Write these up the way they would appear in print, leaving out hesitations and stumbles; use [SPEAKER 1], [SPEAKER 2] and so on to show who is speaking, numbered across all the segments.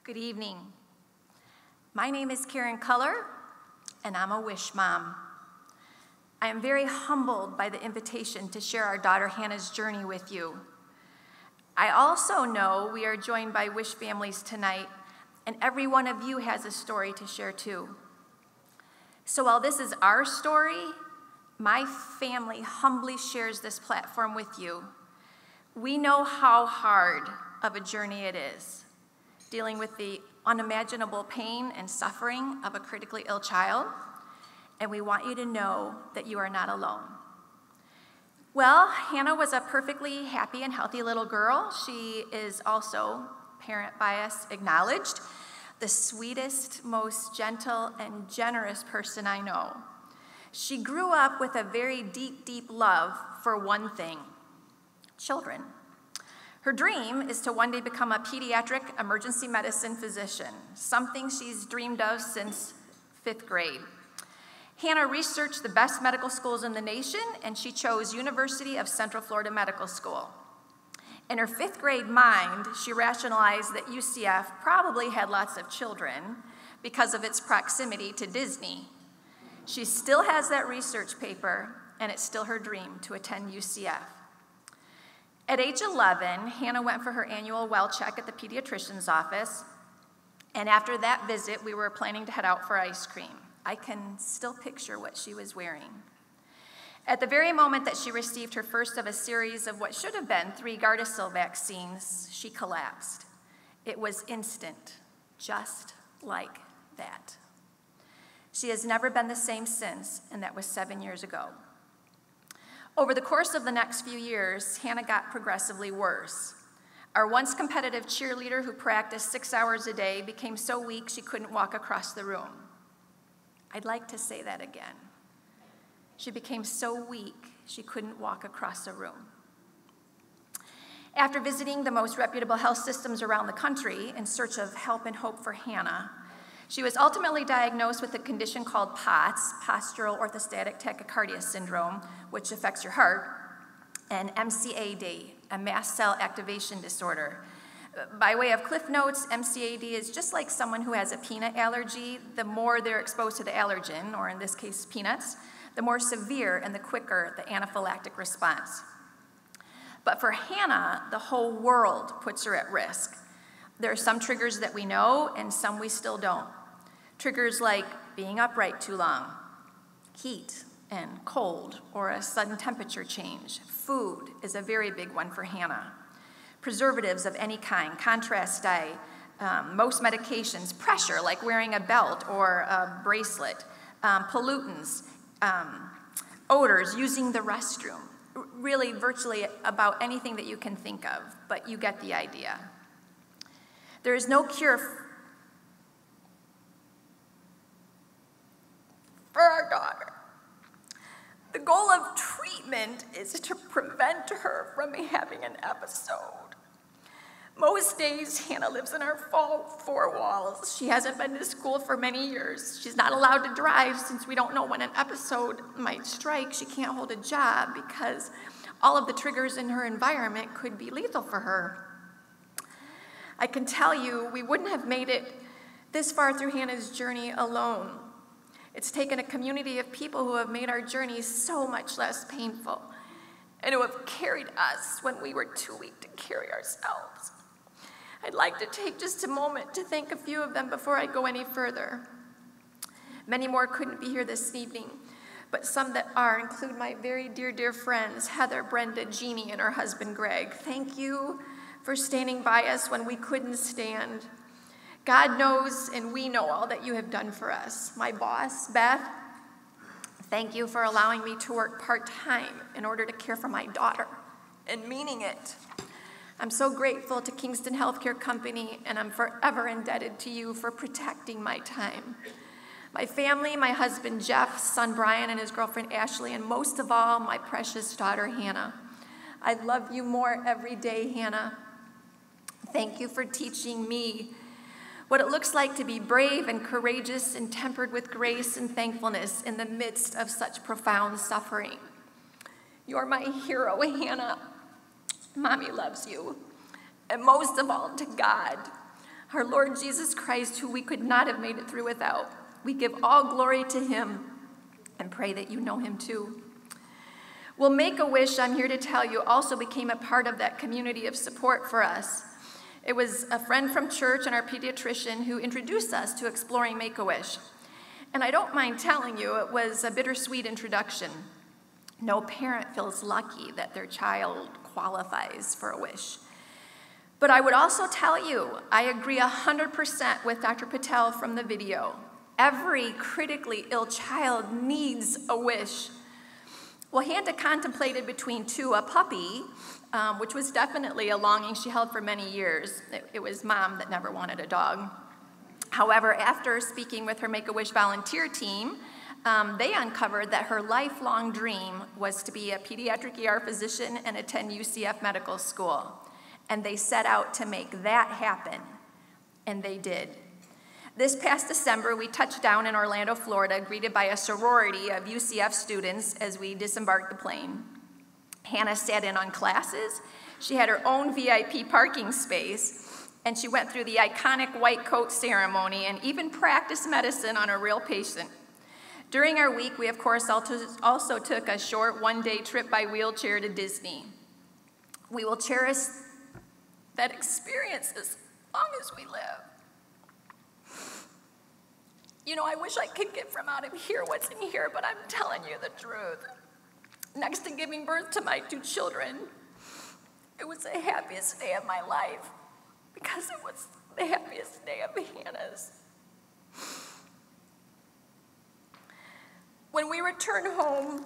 [SPEAKER 1] Good evening. My name is Karen Culler, and I'm a Wish Mom. I am very humbled by the invitation to share our daughter Hannah's journey with you. I also know we are joined by Wish families tonight, and every one of you has a story to share too. So while this is our story, my family humbly shares this platform with you. We know how hard of a journey it is, dealing with the unimaginable pain and suffering of a critically ill child, and we want you to know that you are not alone. Well, Hannah was a perfectly happy and healthy little girl. She is also, parent bias acknowledged, the sweetest, most gentle, and generous person I know. She grew up with a very deep, deep love for one thing: children. Her dream is to one day become a pediatric emergency medicine physician, something she's dreamed of since 5th grade. Hannah researched the best medical schools in the nation, and she chose University of Central Florida Medical School. In her 5th grade mind, she rationalized that UCF probably had lots of children because of its proximity to Disney. She still has that research paper, and it's still her dream to attend UCF. At age 11, Hannah went for her annual well check at the pediatrician's office, and after that visit, we were planning to head out for ice cream. I can still picture what she was wearing. At the very moment that she received her first of a series of what should have been 3 Gardasil vaccines, she collapsed. It was instant, just like that. She has never been the same since, and that was 7 years ago. Over the course of the next few years, Hannah got progressively worse. Our once competitive cheerleader who practiced 6 hours a day became so weak she couldn't walk across the room. I'd like to say that again. She became so weak she couldn't walk across a room. After visiting the most reputable health systems around the country in search of help and hope for Hannah, she was ultimately diagnosed with a condition called POTS, postural orthostatic tachycardia syndrome, which affects your heart, and MCAD, a mast cell activation disorder. By way of cliff notes, MCAD is just like someone who has a peanut allergy. The more they're exposed to the allergen, or in this case peanuts, the more severe and the quicker the anaphylactic response. But for Hannah, the whole world puts her at risk. There are some triggers that we know and some we still don't. Triggers like being upright too long, heat and cold, or a sudden temperature change. Food is a very big one for Hannah. Preservatives of any kind, contrast dye, most medications, pressure like wearing a belt or a bracelet, pollutants, odors, using the restroom, really virtually about anything that you can think of, but you get the idea. There is no cure for our daughter. The goal of treatment is to prevent her from having an episode. Most days, Hannah lives in our 4 walls. She hasn't been to school for many years. She's not allowed to drive since we don't know when an episode might strike. She can't hold a job because all of the triggers in her environment could be lethal for her. I can tell you, we wouldn't have made it this far through Hannah's journey alone. It's taken a community of people who have made our journey so much less painful and who have carried us when we were too weak to carry ourselves. I'd like to take just a moment to thank a few of them before I go any further. Many more couldn't be here this evening, but some that are include my very dear, dear friends, Heather, Brenda, Jeannie, and her husband, Greg. Thank you for standing by us when we couldn't stand. God knows and we know all that you have done for us. My boss, Beth, thank you for allowing me to work part-time in order to care for my daughter, and meaning it. I'm so grateful to Kingston Healthcare Company, and I'm forever indebted to you for protecting my time. My family, my husband, Jeff, son Brian, and his girlfriend, Ashley, and most of all, my precious daughter, Hannah. I love you more every day, Hannah. Thank you for teaching me what it looks like to be brave and courageous and tempered with grace and thankfulness in the midst of such profound suffering. You're my hero, Hannah. Mommy loves you. And most of all, to God, our Lord Jesus Christ, who we could not have made it through without. We give all glory to him and pray that you know him too. Well, Make-A-Wish, I'm here to tell you, also became a part of that community of support for us. It was a friend from church and our pediatrician who introduced us to exploring Make-A-Wish. And I don't mind telling you, it was a bittersweet introduction. No parent feels lucky that their child qualifies for a wish. But I would also tell you, I agree 100% with Dr. Patel from the video. Every critically ill child needs a wish. Well, Hannah contemplated between two, a puppy, which was definitely a longing she held for many years. It was Mom that never wanted a dog. However, after speaking with her Make-A-Wish volunteer team, they uncovered that her lifelong dream was to be a pediatric ER physician and attend UCF Medical School. And they set out to make that happen, and they did. This past December, we touched down in Orlando, Florida, greeted by a sorority of UCF students as we disembarked the plane. Hannah sat in on classes. She had her own VIP parking space, and she went through the iconic white coat ceremony and even practiced medicine on a real patient. During our week, we of course also took a short one-day trip by wheelchair to Disney. We will cherish that experience as long as we live. You know, I wish I could get from out of here what's in here, but I'm telling you the truth. Next to giving birth to my two children, it was the happiest day of my life because it was the happiest day of Hannah's. When we returned home,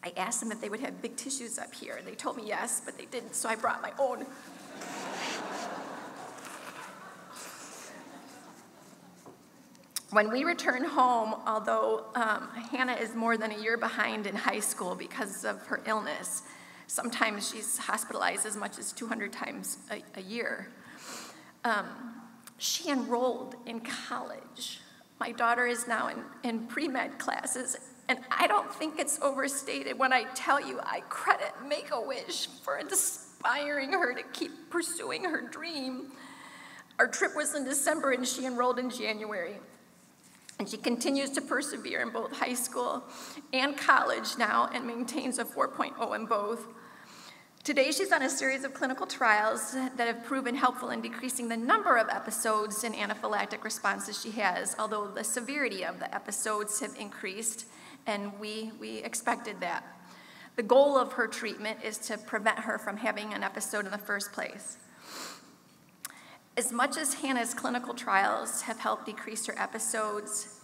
[SPEAKER 1] I asked them if they would have big tissues up here. They told me yes, but they didn't, so I brought my own. When we returned home, although Hannah is more than a year behind in high school because of her illness, sometimes she's hospitalized as much as 200 times a year, she enrolled in college. My daughter is now in pre-med classes, and I don't think it's overstated when I tell you I credit Make-A-Wish for inspiring her to keep pursuing her dream. Our trip was in December, and she enrolled in January. And she continues to persevere in both high school and college now and maintains a 4.0 in both. Today, she's on a series of clinical trials that have proven helpful in decreasing the number of episodes and anaphylactic responses she has, although the severity of the episodes have increased, and we expected that. The goal of her treatment is to prevent her from having an episode in the first place. As much as Hannah's clinical trials have helped decrease her episodes,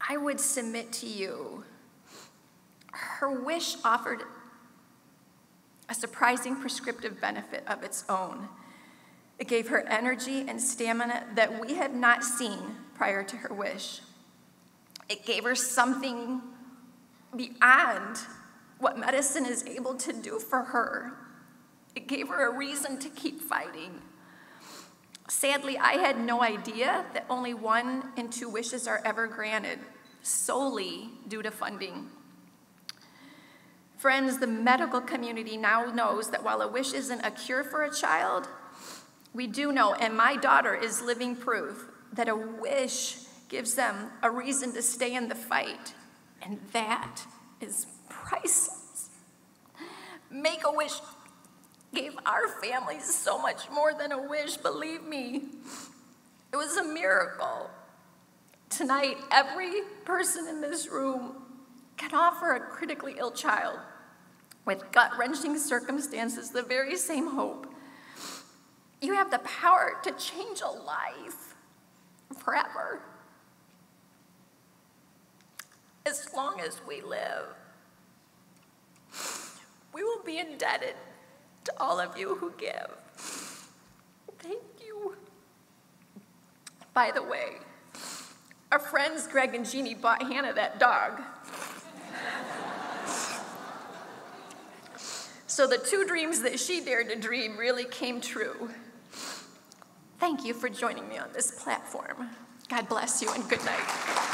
[SPEAKER 1] I would submit to you, her wish offered a surprising prescriptive benefit of its own. It gave her energy and stamina that we had not seen prior to her wish. It gave her something beyond what medicine is able to do for her. It gave her a reason to keep fighting. Sadly, I had no idea that only 1 in 2 wishes are ever granted, solely due to funding. Friends, the medical community now knows that while a wish isn't a cure for a child, we do know, and my daughter is living proof, that a wish gives them a reason to stay in the fight, and that is priceless. Make-A-Wish gave our families so much more than a wish, believe me. It was a miracle. Tonight, every person in this room can offer a critically ill child with gut-wrenching circumstances the very same hope. You have the power to change a life forever, as long as we live. We will be indebted to all of you who give. Thank you. By the way, our friends Greg and Jeannie bought Hannah that dog. So the 2 dreams that she dared to dream really came true. Thank you for joining me on this platform. God bless you and good night.